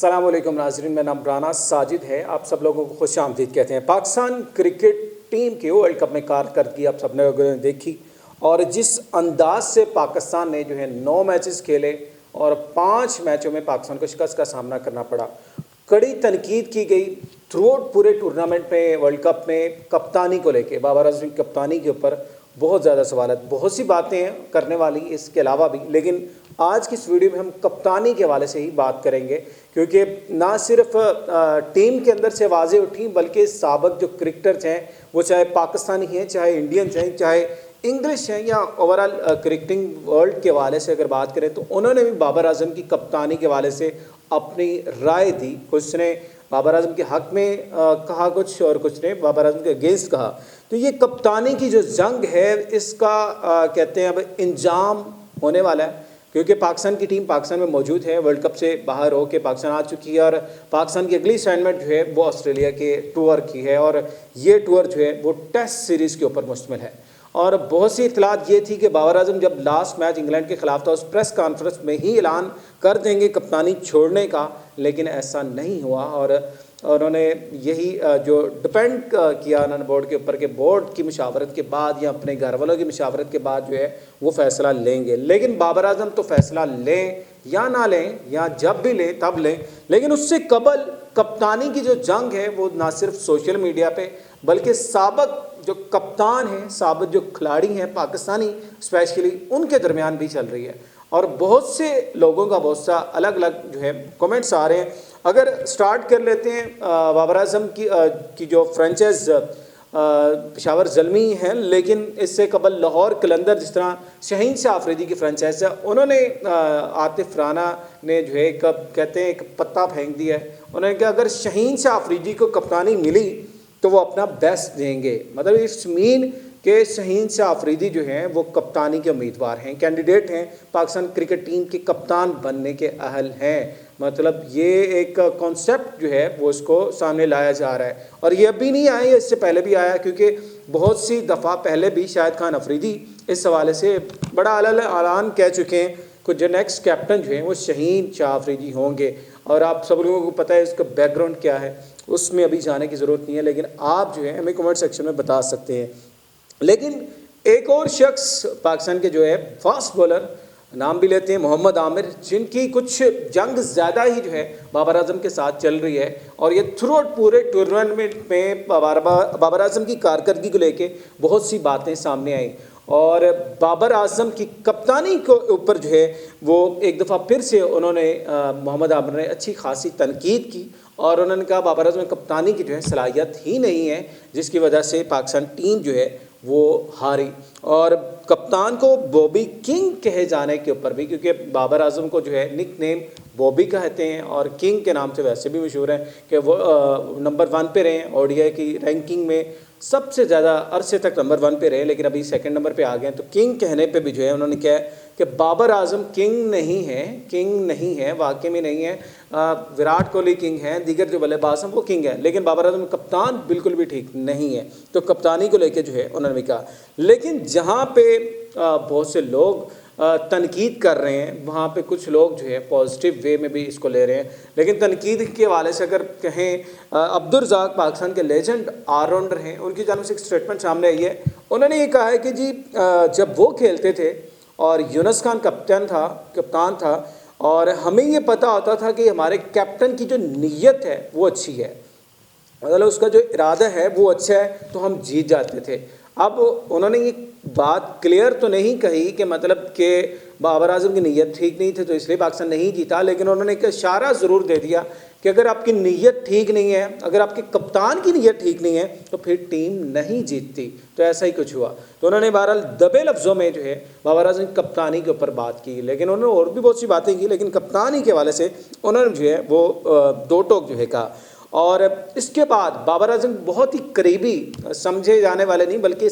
السلام علیکم ناظرین، میرا نام رانا ساجد ہے. آپ سب لوگوں کو خوش آمدید کہتے ہیں. پاکستان کرکٹ ٹیم کی ورلڈ کپ میں کارکردگی آپ سب نے دیکھی اور جس انداز سے پاکستان نے 9 میچز کھیلے اور 5 میچوں میں پاکستان کو شکست کا سامنا کرنا پڑا. کڑی تنقید کی گئی تھرو آؤٹ پورے ٹورنامنٹ میں، ورلڈ کپ میں کپتانی کو لے کے. بابر اعظم کی کپتانی کے اوپر بہت زیادہ سوالات، بہت سی باتیں ہیں کرنے والی اس کے علاوہ بھی، لیکن آج کی اس ویڈیو میں ہم کپتانی کے حوالے سے ہی بات کریں گے، کیونکہ نہ صرف ٹیم کے اندر سے واضح اٹھی بلکہ سابق جو کرکٹرز ہیں وہ چاہے پاکستانی ہیں، چاہے انڈینز ہیں، چاہے انگلش ہیں، یا اوورال کرکٹنگ ورلڈ کے حوالے سے اگر بات کریں تو انہوں نے بھی بابر اعظم کی کپتانی کے حوالے سے اپنی رائے دی. کچھ نے بابر اعظم کے حق میں کہا کچھ، اور کچھ نے بابر اعظم کے اگینسٹ کہا. تو یہ کپتانی کی جو جنگ ہے اس کا کہتے ہیں اب انجام ہونے والا ہے، کیونکہ پاکستان کی ٹیم پاکستان میں موجود ہے، ورلڈ کپ سے باہر ہو کے پاکستان آ چکی ہے، اور پاکستان کی اگلی اسائنمنٹ جو ہے وہ آسٹریلیا کے ٹور کی ہے، اور یہ ٹور جو ہے وہ ٹیسٹ سیریز کے اوپر مشتمل ہے. اور بہت سی اطلاعات یہ تھی کہ بابر اعظم جب لاسٹ میچ انگلینڈ کے خلاف تھا اس پریس کانفرنس میں ہی اعلان کر دیں گے کپتانی چھوڑنے کا، لیکن ایسا نہیں ہوا. اور انہوں نے یہی جو ڈپینڈ کیا انہوں نے بورڈ کے اوپر کہ بورڈ کی مشاورت کے بعد یا اپنے گھر والوں کی مشاورت کے بعد جو ہے وہ فیصلہ لیں گے. لیکن بابر اعظم تو فیصلہ لیں یا نہ لیں، یا جب بھی لیں تب لیں، لیکن اس سے قبل کپتانی کی جو جنگ ہے وہ نہ صرف سوشل میڈیا پہ بلکہ سابق جو کپتان ہیں، سابق جو کھلاڑی ہیں پاکستانی اسپیشلی، ان کے درمیان بھی چل رہی ہے. اور بہت سے لوگوں کا بہت سا الگ الگ جو ہے کمنٹس آ رہے ہیں. اگر سٹارٹ کر لیتے ہیں بابر اعظم کی جو فرینچائز پشاور زلمی ہیں، لیکن اس سے قبل لاہور قلندر، جس طرح شہین شاہ آفریدی کی فرینچائز ہے، انہوں نے عاطف رانا نے جو ہے ایک کہتے ہیں ایک پتا پھینک دیا ہے. انہوں نے کہا اگر شہین شاہ آفریدی کو کپتانی ملی تو وہ اپنا بیسٹ دیں گے. مطلب اٹس مین کہ شہین شاہ آفریدی جو ہیں وہ کپتانی کے امیدوار ہیں، کینڈیڈیٹ ہیں، پاکستان کرکٹ ٹیم کے کپتان بننے کے اہل ہیں. مطلب یہ ایک کانسیپٹ جو ہے وہ اس کو سامنے لایا جا رہا ہے، اور یہ ابھی نہیں آیا، اس سے پہلے بھی آیا، کیونکہ بہت سی دفعہ پہلے بھی شاہد خان افریدی اس حوالے سے بڑا اعلان کہہ چکے ہیں کہ جو نیکسٹ کیپٹن جو ہیں وہ شہین شاہ آفریدی ہوں گے. اور آپ سب لوگوں کو پتہ ہے اس کا بیک گراؤنڈ کیا ہے، اس میں ابھی جانے کی ضرورت نہیں ہے، لیکن آپ جو ہے ہمیں کمنٹ سیکشن میں بتا سکتے ہیں. لیکن ایک اور شخص پاکستان کے جو ہے فاسٹ بولر، نام بھی لیتے ہیں محمد عامر، جن کی کچھ جنگ زیادہ ہی جو ہے بابر اعظم کے ساتھ چل رہی ہے، اور یہ تھرو آؤٹ پورے ٹورنامنٹ میں بابر اعظم کی کارکردگی کو لے کے بہت سی باتیں سامنے آئیں. اور بابر اعظم کی کپتانی کو اوپر جو ہے وہ ایک دفعہ پھر سے انہوں نے محمد عامر نے اچھی خاصی تنقید کی، اور انہوں نے کہا بابر اعظم کپتانی کی جو ہے صلاحیت ہی نہیں ہے، جس کی وجہ سے پاکستان ٹیم جو ہے وہ ہاری. اور کپتان کو بوبی کنگ کہے جانے کے اوپر بھی، کیونکہ بابر اعظم کو جو ہے نک نیم بوبی کہتے ہیں، اور کنگ کے نام سے ویسے بھی مشہور ہیں کہ وہ نمبر 1 پہ رہے ہیں او ڈی آئی کی رینکنگ میں، سب سے زیادہ عرصے تک نمبر 1 پہ رہے، لیکن ابھی سیکنڈ نمبر پہ آ گئے ہیں. تو کنگ کہنے پہ بھی جو ہے انہوں نے کہا کہ بابر اعظم کنگ نہیں ہے، واقعی میں نہیں ہے. وراٹ کوہلی کنگ ہیں، دیگر جو بلے باز ہیں وہ کنگ ہیں، لیکن بابر اعظم کپتان بالکل بھی ٹھیک نہیں ہے. تو کپتانی کو لے کے جو ہے انہوں نے بھی کہا. لیکن جہاں پہ بہت سے لوگ تنقید کر رہے ہیں، وہاں پہ کچھ لوگ جو ہے پازیٹیو وے میں بھی اس کو لے رہے ہیں. لیکن تنقید کے حوالے سے اگر کہیں، عبدالرزاق پاکستان کے لیجنڈ آل راؤنڈر ہیں، ان کی جانب سے ایک اسٹیٹمنٹ سامنے آئی ہے. انہوں نے یہ کہا ہے کہ جی جب وہ کھیلتے تھے اور یونس خان کپتان تھا، اور ہمیں یہ پتہ ہوتا تھا کہ ہمارے کیپٹن کی جو نیت ہے وہ اچھی ہے، مطلب اس کا جو ارادہ ہے وہ اچھا ہے، تو ہم جیت جاتے تھے. اب انہوں نے یہ بات کلیئر تو نہیں کہی کہ مطلب کہ بابر اعظم کی نیت ٹھیک نہیں تھی تو اس لیے پاکستان نہیں جیتا، لیکن انہوں نے ایک اشارہ ضرور دے دیا کہ اگر آپ کی نیت ٹھیک نہیں ہے، اگر آپ کے کپتان کی نیت ٹھیک نہیں ہے تو پھر ٹیم نہیں جیتتی. تو ایسا ہی کچھ ہوا. تو انہوں نے بہرحال دبے لفظوں میں جو ہے بابر اعظم کی کپتانی کے اوپر بات کی، لیکن انہوں نے اور بھی بہت سی باتیں کی، لیکن کپتانی کے حوالے سے انہوں نے جو ہے وہ دو ٹوک جو ہے کہا. اور اس کے بعد بابر اعظم بہت ہی قریبی، سمجھے جانے والے نہیں بلکہ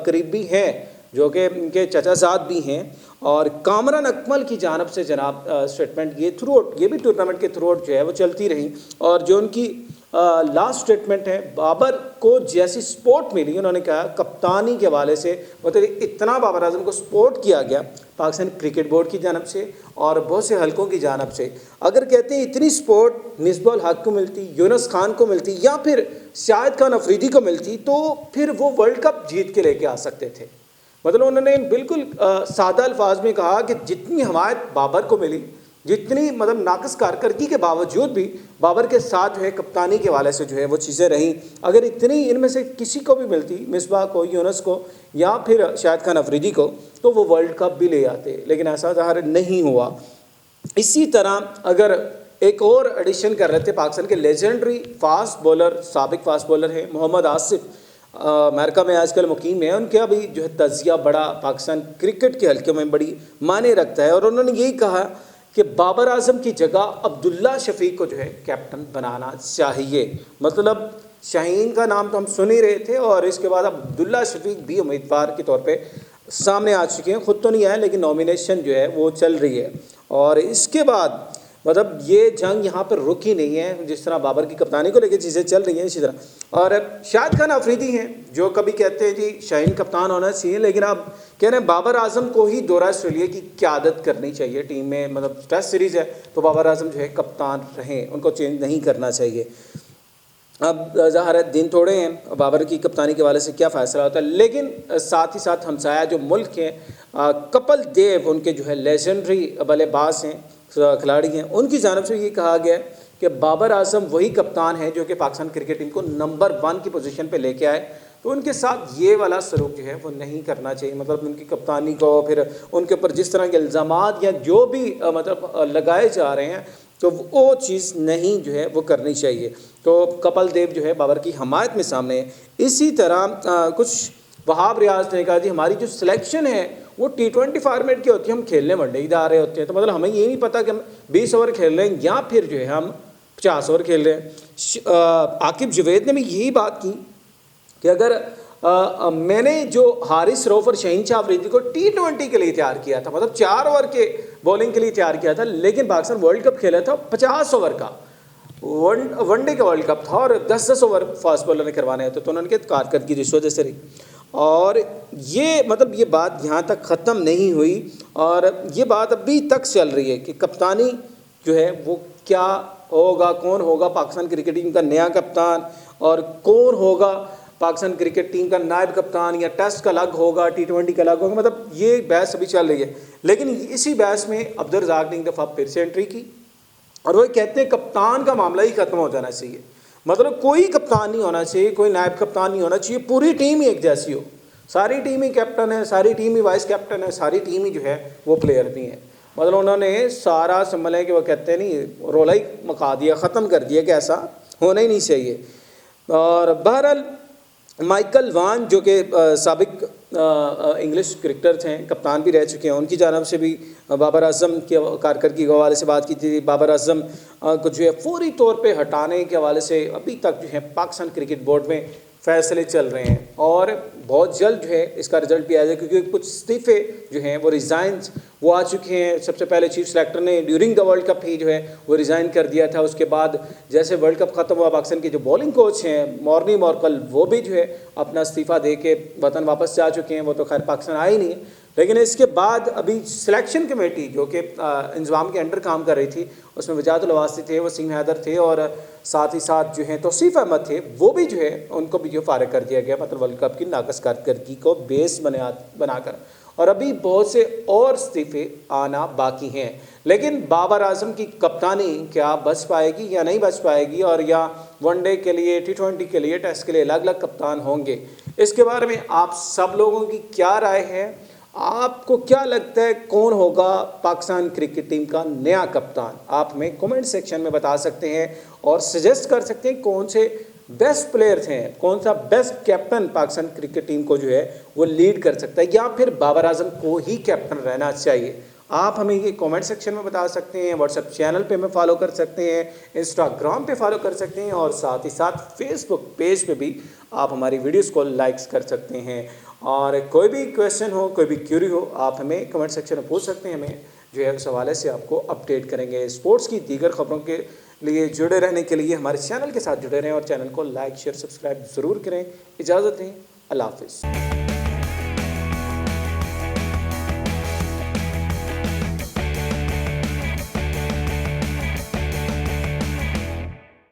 قریبی ہیں، جو کہ ان کے چچا زاد بھی ہیں، اور کامران اکمل کی جانب سے جناب اسٹیٹمنٹ یہ بھی ٹورنامنٹ کے تھرو آؤٹ جو ہے وہ چلتی رہی. اور جو ان کی لاسٹ اسٹیٹمنٹ ہے، بابر کو جیسی سپورٹ ملی، انہوں نے کہا کپتانی کے حوالے سے مطلب اتنا بابر اعظم کو سپورٹ کیا گیا پاکستان کرکٹ بورڈ کی جانب سے اور بہت سے حلقوں کی جانب سے، اگر کہتے ہیں اتنی سپورٹ مصباح الحق کو ملتی، یونس خان کو ملتی یا پھر شاہد خان افریدی کو ملتی تو پھر وہ ورلڈ کپ جیت کے لے کے آ سکتے تھے۔ مطلب انہوں نے بالکل سادہ الفاظ میں کہا کہ جتنی حمایت بابر کو ملی، جتنی مطلب ناقص کارکردگی کے باوجود بھی بابر کے ساتھ جو ہے کپتانی کے حوالے سے جو ہے وہ چیزیں رہیں، اگر اتنی ان میں سے کسی کو بھی ملتی، مصباح کو، یونس کو یا پھر شاہد خان افریدی کو، تو وہ ورلڈ کپ بھی لے آتے، لیکن ایسا ظاہر نہیں ہوا۔ اسی طرح اگر ایک اور ایڈیشن کر رہے تھے پاکستان کے لیجنڈری فاسٹ بولر، سابق فاسٹ بولر ہیں محمد آصف، امریکہ میں آج کل مقیم ہے، ان کا بھی جو ہے تجزیہ بڑا پاکستان کرکٹ کے حلقے میں بڑی معنی رکھتا ہے، اور انہوں نے یہی کہا کہ بابر اعظم کی جگہ عبداللہ شفیق کو جو ہے کیپٹن بنانا چاہیے۔ مطلب شاہین کا نام تو ہم سن ہی رہے تھے، اور اس کے بعد عبداللہ شفیق بھی امیدوار کے طور پہ سامنے آ چکے ہیں، خود تو نہیں آئے لیکن نامینیشن جو ہے وہ چل رہی ہے۔ اور اس کے بعد مطلب یہ جنگ یہاں پر رکی نہیں ہے، جس طرح بابر کی کپتانی کو لے کے چیزیں چل رہی ہیں اسی طرح۔ اور شاہد خان افریدی ہیں جو کبھی کہتے ہیں جی شاہین کپتان ہونا چاہیے، لیکن اب کہہ رہے ہیں بابر اعظم کو ہی دورہ آسٹریلیا کی قیادت کرنی چاہیے ٹیم میں، مطلب ٹیسٹ سیریز ہے تو بابر اعظم جو ہے کپتان رہیں، ان کو چینج نہیں کرنا چاہیے۔ اب ظاہر ہے دن تھوڑے ہیں، بابر کی کپتانی کے حوالے سے کیا فیصلہ ہوتا ہے، لیکن ساتھ ہی ساتھ ہمسایہ جو ملک ہیں کپل دیو، ان کے جو ہے لیجنڈری بلے باز ہیں، کھلاڑی ہیں، ان کی جانب سے یہ کہا گیا ہے کہ بابر اعظم وہی کپتان ہیں جو کہ پاکستان کرکٹ ٹیم کو نمبر 1 کی پوزیشن پہ لے کے آئے، تو ان کے ساتھ یہ والا سلوک جو ہے وہ نہیں کرنا چاہیے۔ مطلب ان کی کپتانی کو پھر ان کے اوپر جس طرح کے الزامات یا جو بھی مطلب لگائے جا رہے ہیں تو وہ چیز نہیں جو ہے وہ کرنی چاہیے۔ تو کپل دیو جو ہے بابر کی حمایت میں سامنے ہے۔ اسی طرح کچھ وہاب ریاض نے کہا جی ہماری جو سلیکشن ہے وہ T20 فارمیٹ کی ہوتی ہے، ہم کھیلنے ون ڈے ہی جا رہے ہوتے ہیں، تو مطلب ہمیں یہ نہیں پتہ کہ ہم 20 اوور کھیل رہے ہیں یا پھر جو ہے ہم 50 اوور کھیل رہے ہیں۔ عاقب جوید نے بھی یہی بات کی کہ اگر میں نے جو حارث روف اور شاہین شاہ افریدی کو T20 کے لیے تیار کیا تھا، مطلب 4 اوور کے بولنگ کے لیے تیار کیا تھا، لیکن پاکستان ورلڈ کپ کھیلا تھا 50 اوور کا، ون ڈے کا ورلڈ کپ تھا، اور 10 اوور فاسٹ بالر نے کروانے ہوتے، تو انہوں نے کہا کارکردگی اس وجہ سے رہی۔ اور یہ مطلب یہ بات یہاں تک ختم نہیں ہوئی، اور یہ بات ابھی تک چل رہی ہے کہ کپتانی جو ہے وہ کیا ہوگا، کون ہوگا پاکستان کرکٹ ٹیم کا نیا کپتان، اور کون ہوگا پاکستان کرکٹ ٹیم کا نائب کپتان، یا ٹیسٹ کا الگ ہوگا، T20 کا الگ ہوگا، مطلب یہ بحث ابھی چل رہی ہے۔ لیکن اسی بحث میں عبدالرزاق نے ایک دفعہ پھر سے انٹری کی، اور وہ کہتے ہیں کپتان کا معاملہ ہی ختم ہو جانا چاہیے، مطلب کوئی کپتان نہیں ہونا چاہیے، کوئی نائب کپتان نہیں ہونا چاہیے، پوری ٹیم ہی ایک جیسی ہو، ساری ٹیم ہی کیپٹن ہے، ساری ٹیم ہی وائس کیپٹن ہے، ساری ٹیم ہی جو ہے وہ پلیئر بھی ہیں۔ مطلب انہوں نے سارا سنبھلے کہ وہ کہتے ہیں نہیں رولا ہی مکا دیا، ختم کر دیا کہ ایسا ہونا ہی نہیں چاہیے۔ اور بہرحال مائیکل وان جو کہ سابق انگلش کرکٹر تھے، کپتان بھی رہ چکے ہیں، ان کی جانب سے بھی بابر اعظم کی کارکردگی کے حوالے سے بات کی تھی۔ بابر اعظم کو جو ہے فوری طور پہ ہٹانے کے حوالے سے ابھی تک جو ہے پاکستان کرکٹ بورڈ میں فیصلے چل رہے ہیں، اور بہت جلد جو ہے اس کا رزلٹ بھی آ جائے، کیونکہ کچھ استعفے جو ہیں وہ ریزائنز وہ آ چکے ہیں۔ سب سے پہلے چیف سلیکٹر نے ڈیورنگ دا ورلڈ کپ ہی جو ہے وہ ریزائن کر دیا تھا، اس کے بعد جیسے ورلڈ کپ ختم ہوا پاکستان کے جو بولنگ کوچ ہیں مورنی مورکل، وہ بھی جو ہے اپنا استعفیٰ دے کے وطن واپس جا چکے ہیں، وہ تو خیر پاکستان آئے ہی نہیں ہے۔ لیکن اس کے بعد ابھی سلیکشن کمیٹی جو کہ انضمام کے انڈر کام کر رہی تھی، اس میں وجاہت الواسطی تھے، وسیم حیدر تھے، اور ساتھ ہی ساتھ جو ہیں توصیف احمد تھے، وہ بھی جو ہے ان کو بھی جو فارغ کر دیا گیا، مطلب ورلڈ کپ کی ناقص کارکردگی کو بیس بنا کر، اور ابھی بہت سے اور استعفے آنا باقی ہیں۔ لیکن بابر اعظم کی کپتانی کیا بچ پائے گی یا نہیں بچ پائے گی، اور یا ون ڈے کے لیے، T20 کے لیے، ٹیسٹ کے لیے الگ الگ کپتان ہوں گے، اس کے بارے میں آپ سب لوگوں کی کیا رائے ہے؟ آپ کو کیا لگتا ہے کون ہوگا پاکستان کرکٹ ٹیم کا نیا کپتان؟ آپ ہمیں کومنٹ سیکشن میں بتا سکتے ہیں، اور سجیسٹ کر سکتے ہیں کون سے بیسٹ پلیئرز ہیں، کون سا best captain Pakistan cricket team کو جو ہے وہ لیڈ کر سکتا ہے، یا پھر بابر اعظم کو ہی کیپٹن رہنا چاہیے۔ آپ ہمیں یہ کومنٹ سیکشن میں بتا سکتے ہیں، واٹس ایپ چینل پہ ہمیں فالو کر سکتے ہیں، انسٹاگرام پہ فالو کر سکتے ہیں، اور ساتھ ہی ساتھ فیس بک پیج پہ بھی آپ ہماری ویڈیوز کو لائکس کر سکتے ہیں۔ اور کوئی بھی کویشچن ہو، کوئی بھی کیوری ہو، آپ ہمیں کمنٹ سیکشن میں پوچھ سکتے ہیں، ہمیں جو ہے اس حوالے سے آپ کو اپڈیٹ کریں گے۔ اسپورٹس کی دیگر خبروں کے لیے جڑے رہنے کے لیے ہمارے چینل کے ساتھ جڑے رہیں اور چینل کو لائک شیئر سبسکرائب ضرور کریں. اجازت دیں. اللہ حافظ.